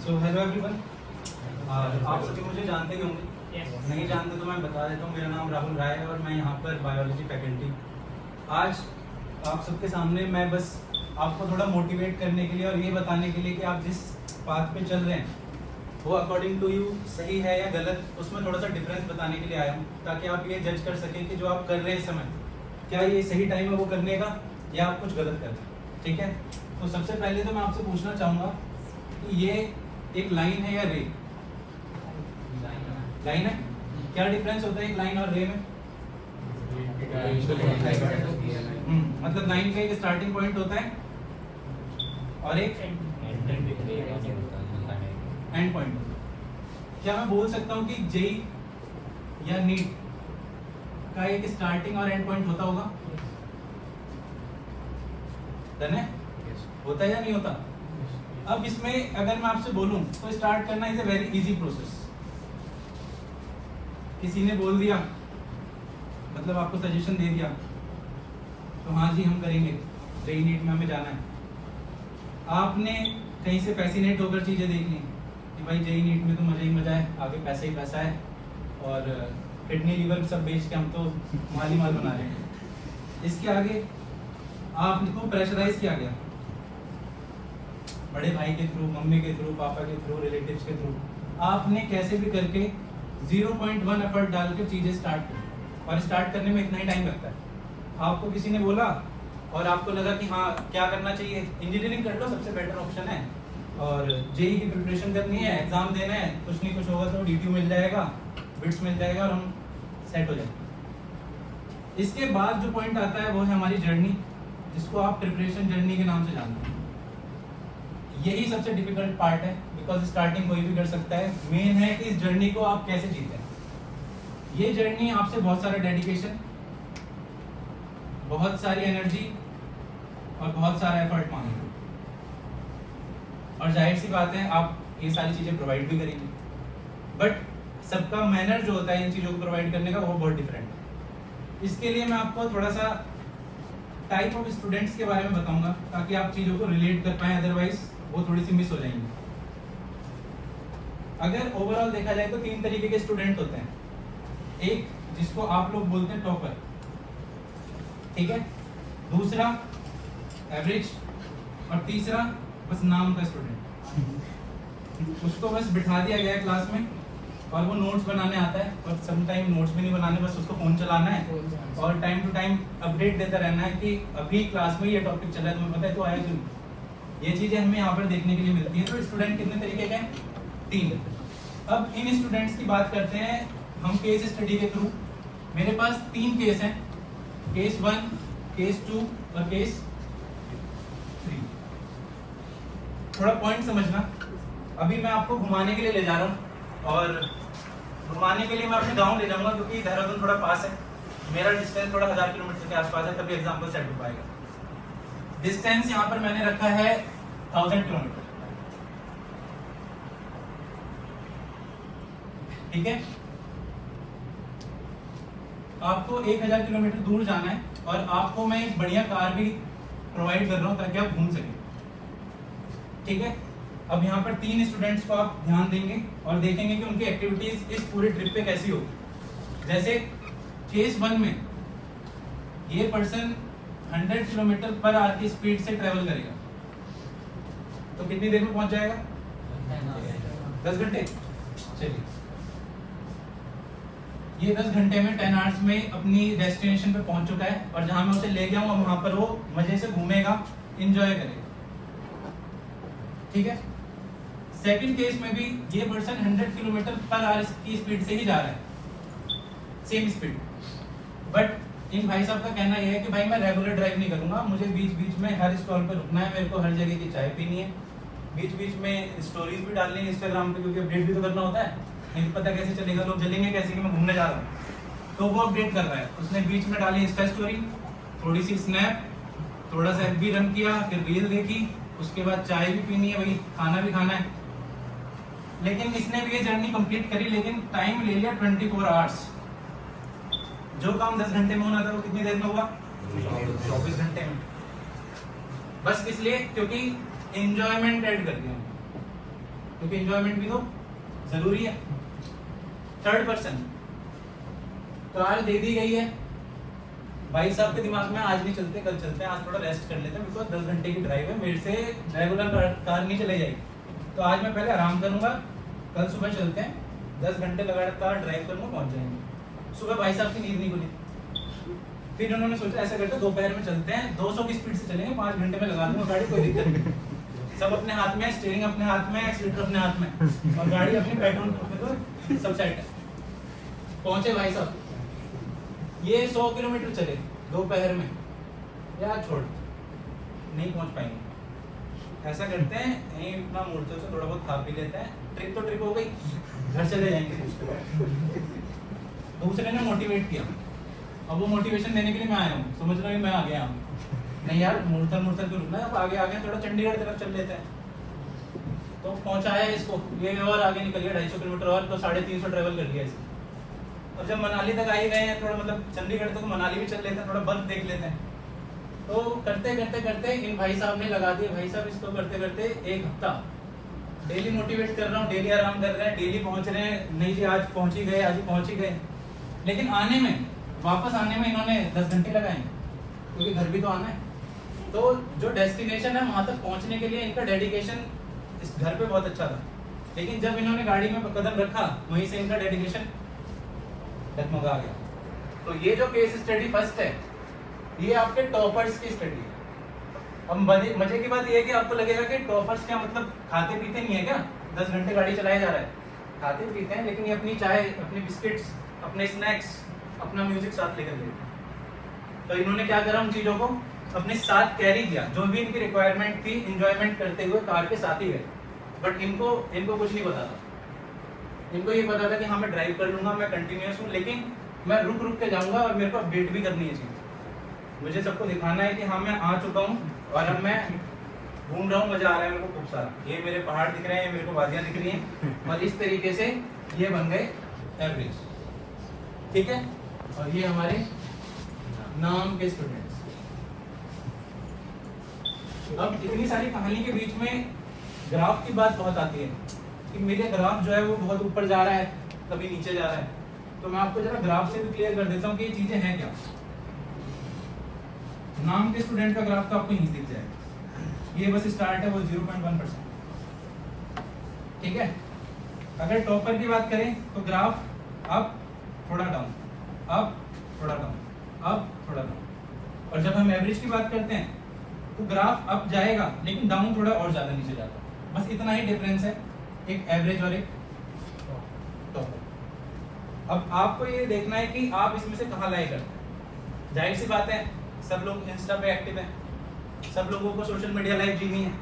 So hello everyone, आप सभी मुझे जानते ही होंगे। नहीं जानते तो मैं बता देता हूँ। मेरा नाम राहुल राय है और मैं यहाँ पर बायोलॉजी फैकल्टी। आज आप सबके सामने मैं बस आपको थोड़ा मोटिवेट करने के लिए और ये बताने के लिए कि आप जिस पाथ पे चल रहे हैं वो अकॉर्डिंग टू यू सही है या गलत, उसमें थोड़ा सा डिफरेंस बताने के लिए आया हूँ, ताकि आप ये जज कर सकें कि जो आप कर रहे हैं इस समय क्या ये सही टाइम है वो करने का या आप कुछ गलत कर रहे हैं। ठीक है, तो सबसे पहले तो मैं आपसे पूछना चाहूँगा कि ये एक लाइन है या रे? लाइन है। क्या डिफरेंस होता है एक लाइन और रे में? मतलब लाइन का एक स्टार्टिंग पॉइंट होता है और एक एंड पॉइंट होता है। क्या मैं बोल सकता हूँ कि जेई या नीट का एक स्टार्टिंग और एंड पॉइंट होता होगा? डन है? होता है या नहीं होता? अब इसमें अगर मैं आपसे बोलूं तो स्टार्ट करना is a very easy process. किसी ने बोल दिया, मतलब आपको सजेशन दे दिया, तो हाँ जी हम करेंगे, जेई नीट में हमें जाना है। आपने कहीं से फैसिनेट होकर चीज़ें देख ली कि भाई जेई नीट में तो मजा ही मजा है, आगे पैसा ही पैसा है और किडनी लीवर सब बेच के हम तो माल ही माल बना रहे हैं। इसके आगे आपको प्रेशराइज किया गया बड़े भाई के थ्रू, मम्मी के थ्रू, पापा के थ्रू, रिलेटिव्स के थ्रू। आपने कैसे भी करके 0.1 एफर्ट डालकर चीज़ें स्टार्ट की और स्टार्ट करने में इतना ही टाइम लगता है। आपको किसी ने बोला और आपको लगा कि हाँ क्या करना चाहिए, इंजीनियरिंग कर लो सबसे बेटर ऑप्शन है और जेई की प्रिपरेशन करनी है, एग्जाम देना है, कुछ नहीं कुछ होगा तो DTU मिल जाएगा, बिट्स मिल जाएगा और हम सेट हो जाएंगे। इसके बाद जो पॉइंट आता है वो है हमारी जर्नी, जिसको आप प्रिपरेशन जर्नी के नाम से जानते हैं। यही सबसे डिफिकल्ट पार्ट है बिकॉज स्टार्टिंग कोई भी कर सकता है। मेन है कि इस जर्नी को आप कैसे जीते हैं। ये जर्नी आपसे बहुत सारा डेडिकेशन, बहुत सारी एनर्जी और बहुत सारा एफर्ट मांगेगी और जाहिर सी बात है आप ये सारी चीज़ें प्रोवाइड भी करेंगे, बट सबका मैनर जो होता है इन चीज़ों को प्रोवाइड करने का वो बहुत डिफरेंट है। इसके लिए मैं आपको थोड़ा सा टाइप ऑफ स्टूडेंट्स के बारे में बताऊंगा ताकि आप चीज़ों को रिलेट कर पाएं, अदरवाइज वो थोड़ी सी मिस हो जाएंगी। अगर ओवरऑल देखा जाए तो 3 तरीके के स्टूडेंट होते हैं। एक जिसको आप लोग बोलते हैं टॉपर, ठीक है, दूसरा एवरेज और तीसरा बस नाम का स्टूडेंट। उसको बस बिठा दिया गया है क्लास में और वो नोट्स बनाने आता है और सम टाइम नोट्स भी नहीं बनाने, बस उसको फोन चलाना है और टाइम टू टाइम अपडेट देता रहना है कि अभी क्लास में ये टॉपिक चल रहा है, तुम्हें पता है तो आया क्यों। ये चीजें हमें यहाँ पर देखने के लिए मिलती है। तो स्टूडेंट कितने तरीके के हैं? 3। अब इन स्टूडेंट्स की बात करते हैं हम केस स्टडी के थ्रू। मेरे पास 3 केस हैं, केस 1, केस 2 और केस 3। थोड़ा पॉइंट समझना। अभी मैं आपको घुमाने के लिए ले जा रहा हूँ और घुमाने के लिए मैं अपने गांव ले जाऊंगा क्योंकि देहरादून थोड़ा पास है। मेरा डिस्टेंस थोड़ा 1000 किलोमीटर के आसपास है, तभी एग्जाम्पल सेट हो पाएगा। डिस्टेंस यहाँ पर मैंने रखा है 1000 किलोमीटर, ठीक है। आपको 1000 किलोमीटर दूर जाना है और आपको मैं एक बढ़िया कार भी प्रोवाइड कर रहा हूँ ताकि आप घूम सकें, ठीक है। अब यहाँ पर 3 स्टूडेंट्स को आप ध्यान देंगे और देखेंगे कि उनकी एक्टिविटीज इस पूरे ट्रिप पे कैसी होगी। जैसे केस 1 में ये पर्सन 100 किलोमीटर पर आवर की स्पीड से ट्रेवल करेगा, तो कितनी देर में पहुंच जाएगा? 10 घंटे। चलिए, ये 10 घंटे में 10 आवर्स में अपनी डेस्टिनेशन पे पहुंच चुका है और जहां मैं उसे ले गया हूं वहां पर वो मजे से घूमेगा, एंजॉय करेगा, ठीक है। सेकंड केस में भी ये पर्सन 100 किलोमीटर पर आवर की स्पीड से ही जा रहा है, सेम स्पीड, बट इन भाई साहब का कहना यह है कि भाई मैं रेगुलर ड्राइव नहीं करूंगा, मुझे बीच बीच में हर स्टॉल पर रुकना है, मेरे को हर जगह की चाय पीनी है, बीच बीच में स्टोरीज भी डालनी है इंस्टाग्राम पे क्योंकि अपडेट भी तो करना होता है, नहीं पता कैसे चलेगा, लोग चलेंगे कैसे कि मैं घूमने जा रहा हूँ। तो वो अपडेट कर रहा है। उसने बीच में डाली इंस्टा स्टोरी, थोड़ी सी स्नैप, थोड़ा सा FB रन किया, फिर रील देखी, उसके बाद चाय भी पीनी है, वही खाना भी खाना है। लेकिन इसने भी ये जर्नी कंप्लीट करी, लेकिन टाइम ले लिया 24 आवर्स। जो काम 10 घंटे में होना था वो कितनी देर में हुआ? 24 घंटे में। बस इसलिए क्योंकि एंजॉयमेंट ऐड कर दिया। क्योंकि एंजॉयमेंट भी तो जरूरी है। थर्ड पर्सन, कार दे दी गई है, भाई साहब के दिमाग में आज नहीं चलते कल चलते हैं, आज थोड़ा रेस्ट कर लेते हैं बिकॉज 10 घंटे की ड्राइव है, मेरे से रेगुलर कार नहीं चले जाएगी, तो आज मैं पहले आराम करूंगा, कल सुबह चलते हैं, 10 घंटे लगातार ड्राइव करूंगा, पहुंच जाएंगे। सुबह भाई साहब की नींद नहीं खुली, फिर उन्होंने सोचा ऐसा करते दोपहर में चलते हैं, 200 की स्पीड से चलेंगे, 5 घंटे में लगा दूंगा गाड़ी, कोई दिक्कत नहीं। सब अपने हाथ में, स्टीयरिंग अपने हाथ में, एक्सीलेटर अपने हाथ में, और गाड़ी अपनी पेट्रोल तो सब सेट है। पहुंचे भाई साहब, ये 100 किलोमीटर चले दोपहर में, यार छोड़ नहीं पहुंच पाएंगे, ऐसा करते हैं यहीं अपना मूर्तियों से थोड़ा बहुत खा पी लेते हैं, ट्रिप तो ट्रिप हो गई, घर चले जाएंगे। दूसरे ने मोटिवेट किया, अब वो मोटिवेशन देने के लिए मैं आया हूँ, समझ रहा हूँ मैं आ गया हूँ, नहीं यार मूर्तन क्यों रुकना है, अब आगे आगे थोड़ा चंडीगढ़ तरफ चल लेते हैं। तो पहुंचाया इसको, ये और आगे निकल गया 250 किलोमीटर और, तो 350 ट्रेवल कर लिया इसको। अब जब मनाली तक आ ही गए हैं, थोड़ा मतलब चंडीगढ़ तक मनाली भी चल लेते हैं, थोड़ा बर्फ देख लेते हैं। तो करते करते करते इन भाई साहब ने लगा दिए, भाई साहब इसको करते करते 1 हफ्ता डेली मोटिवेट कर रहा हूँ, डेली आराम कर रहे हैं, डेली पहुंच रहे हैं, नहीं जी आज पहुंच ही गए, आज ही पहुंच ही गए, लेकिन आने में, वापस आने में इन्होंने 10 घंटे लगाए, क्योंकि घर भी तो आना है। तो जो डेस्टिनेशन है वहां तक पहुंचने के लिए इनका डेडिकेशन इस घर पे बहुत अच्छा था, लेकिन जब इन्होंने गाड़ी में कदम रखा वहीं से इनका डेडिकेशन डगमगा गया। तो ये जो केस स्टडी फर्स्ट है, ये आपके टॉपर्स की स्टडी है। अब मजे की बात ये है कि आपको लगेगा कि टॉपर्स क्या मतलब खाते पीते नहीं है क्या, 10 घंटे गाड़ी चलाया जा रहा है, खाते पीते हैं, लेकिन ये अपनी चाय, अपनी बिस्किट्स, अपने स्नैक्स, अपना म्यूजिक साथ लेकर गए। तो इन्होंने क्या करा, उन चीजों को अपने साथ कैरी किया, जो भी इनकी रिक्वायरमेंट थी, एंजॉयमेंट करते हुए कार के साथ ही गए। बट इनको कुछ नहीं पता था, इनको ये पता था कि हाँ मैं ड्राइव कर लूंगा, मैं कंटिन्यूअस हूँ, लेकिन मैं रुक रुक के जाऊंगा और मेरे को अपडेट भी करनी है चीज, मुझे सबको दिखाना है कि हाँ मैं आ चुका हूँ और अब मैं घूम रहा हूँ, मजा आ रहा है मेरे को खूब सारा, ये मेरे पहाड़ दिख रहे हैं, मेरे को वादियां दिख रही हैं, और इस तरीके से ये बन गए एवरेज। ठीक है, और ये हमारे नाम के स्टूडेंट्स। अब इतनी सारी कहानी के बीच में ग्राफ की बात बहुत आती है कि मेरा ग्राफ जो है वो बहुत ऊपर जा रहा है, कभी नीचे जा रहा है, तो मैं आपको जरा ग्राफ से भी क्लियर कर देता हूँ कि ये चीजें हैं क्या। नाम के स्टूडेंट का ग्राफ तो आपको यहीं दिख जाएगा, ये बस स्टार्ट है वो 0.1%। ठीक है, अगर टॉपर की बात करें तो ग्राफ अप थोड़ा डाउन, अप थोड़ा डाउन, अप थोड़ा डाउन, और जब हम एवरेज की बात करते हैं तो ग्राफ अप जाएगा लेकिन डाउन थोड़ा और ज्यादा नीचे जाता है, बस इतना ही डिफरेंस है एक एवरेज और एक टॉपर। अब आपको ये देखना है कि आप इसमें से कहाँ लाई करते हैं। जाहिर सी बात है सब लोग इंस्टा पे एक्टिव हैं, सब लोगों को सोशल मीडिया लाइफ जीनी है,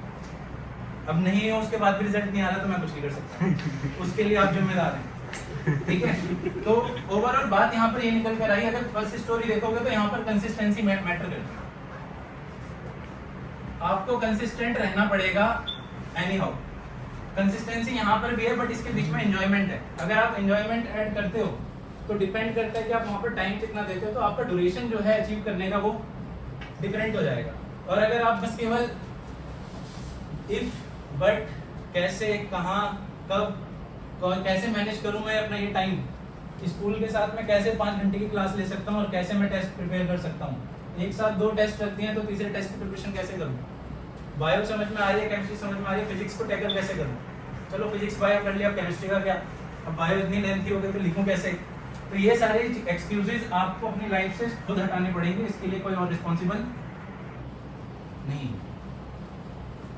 अब नहीं है उसके बाद भी रिजल्ट नहीं आ रहा तो मैं कुछ नहीं कर सकता, उसके लिए आप जिम्मेदार हैं। ठीक है, तो ओवरऑल बात यहाँ पर ये निकल कर आई, अगर फर्स्ट स्टोरी देखोगे तो यहाँ पर कंसिस्टेंसी मैटर करती है, आपको कंसिस्टेंट रहना पड़ेगा एनी हाउ। कंसिस्टेंसी यहाँ पर भी है बट इसके बीच में एंजॉयमेंट है, अगर आप एंजॉयमेंट ऐड करते हो तो डिपेंड करता है कि आप वहाँ पर टाइम कितना देते हो, तो आपका ड्यूरेशन जो है अचीव करने का वो डिफरेंट हो जाएगा। और अगर आप बस केवल इफ बट कैसे, कहाँ, कब, कैसे मैनेज करूँ मैं अपना ये टाइम, स्कूल के साथ में कैसे 5 घंटे की क्लास ले सकता हूँ और कैसे मैं टेस्ट प्रिपेयर कर सकता हूँ, एक साथ 2 टेस्ट रखती हैं तो तीसरे टेस्ट की प्रिपरेशन कैसे करूँ, बायो समझ में आ रही है, केमिस्ट्री समझ में आ रही है, फिजिक्स को टैकल कैसे करूँ, चलो फिजिक्स बायो कर लिया, अब केमिस्ट्री का क्या, अब बायो इतनी लेंथी हो गई तो लिखूँ कैसे। तो ये सारे एक्सक्यूजेज आपको अपनी लाइफ से खुद हटाने पड़ेंगे, इसके लिए कोई और रिस्पॉन्सिबल नहीं।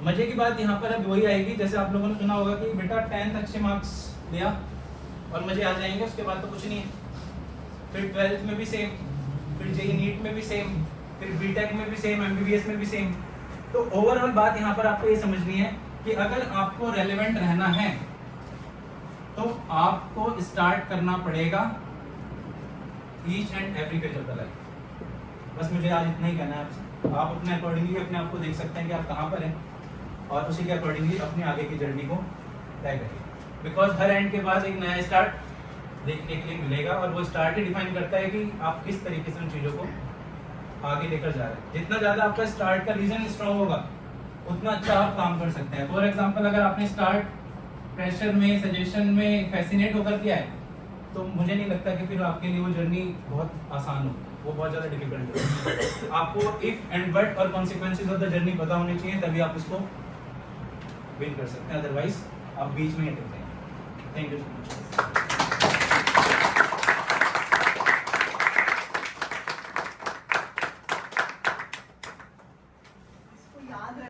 मजे की बात यहाँ पर अब वही आएगी, जैसे आप लोगों ने सुना होगा कि बेटा 10th अच्छे मार्क्स लिया और मजे आ जाएंगे, उसके बाद तो कुछ नहीं है, फिर 12th में भी सेम, फिर जेई नीट में भी सेम, फिर बीटेक में भी सेम, एमबीबीएस में भी सेम। तो ओवरऑल बात यहाँ पर आपको ये समझनी है कि अगर आपको रेलेवेंट रहना है तो आपको स्टार्ट करना पड़ेगा each and every phase of the life. बस मुझे आज इतना ही कहना है आपसे, आप अपने अकॉर्डिंगली अपने आप को देख सकते हैं कि आप कहाँ पर हैं और उसी के अकॉर्डिंगली अपनी आगे की जर्नी को तय करिए, बिकॉज हर एंड के बाद एक नया स्टार्ट देखने के लिए मिलेगा और वो स्टार्ट ही डिफाइन करता है कि आप किस तरीके से उन चीज़ों को आगे लेकर जा रहे हैं। जितना ज़्यादा आपका स्टार्ट का रीजन स्ट्रॉन्ग होगा उतना अच्छा आप काम कर सकते हैं। फॉर एग्जाम्पल अगर आपने स्टार्ट प्रेशर में, सजेशन में फैसिनेट होकर किया है, तो मुझे नहीं लगता कि फिर आपके लिए वो जर्नी बहुत आसान हो, वो बहुत ज़्यादा डिफिकल्ट हो। आपको इफ एंड बट और कॉन्सिक्वेंसेज ऑफ द जर्नी पता होने चाहिए, तभी आप उसको विन कर सकते हैं, अदरवाइज आप बीच में ही अटक जाएंगे। Thank you so much.